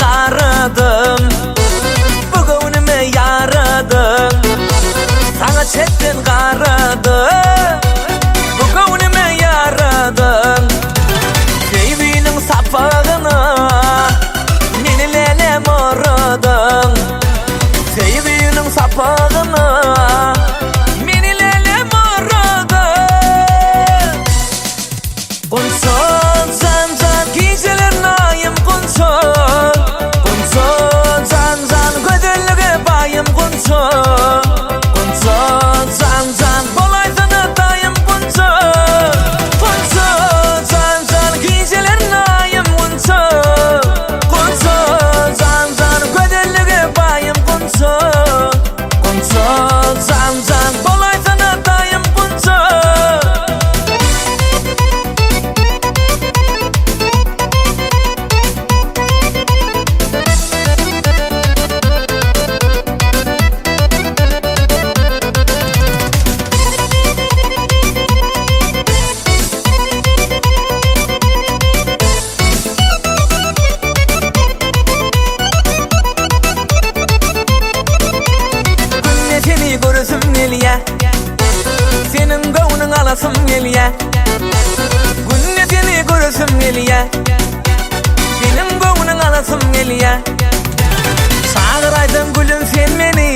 qaradım, bugünüme yaradım. Sana çetten qaradım, bugünüme yaradım. Sevginin sapağını meni lelem aradım. Sevginin sapağını meni lelem aradım. Kunson zan geceler nayım kunson. Kunson zan gödüllüge bayım kunson. Kunson zan bolaysana dayım kunson. Kunson zan geceler nayım kunson. Kunson zan gödüllüge bayım kunson. Kunson zan bolaysana dayım kunson. Seni görüsüm geliye, senin gönlün alasım geliye. Günne seni görüsüm geliye, senin gönlün alasım geliye. Çağıraydın gülüm sen beni,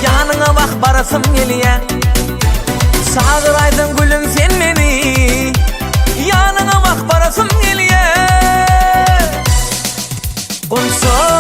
yanına bak barasım geliye. Çağıraydın gülüm sen beni, yanına bak barasım geliye. Kunson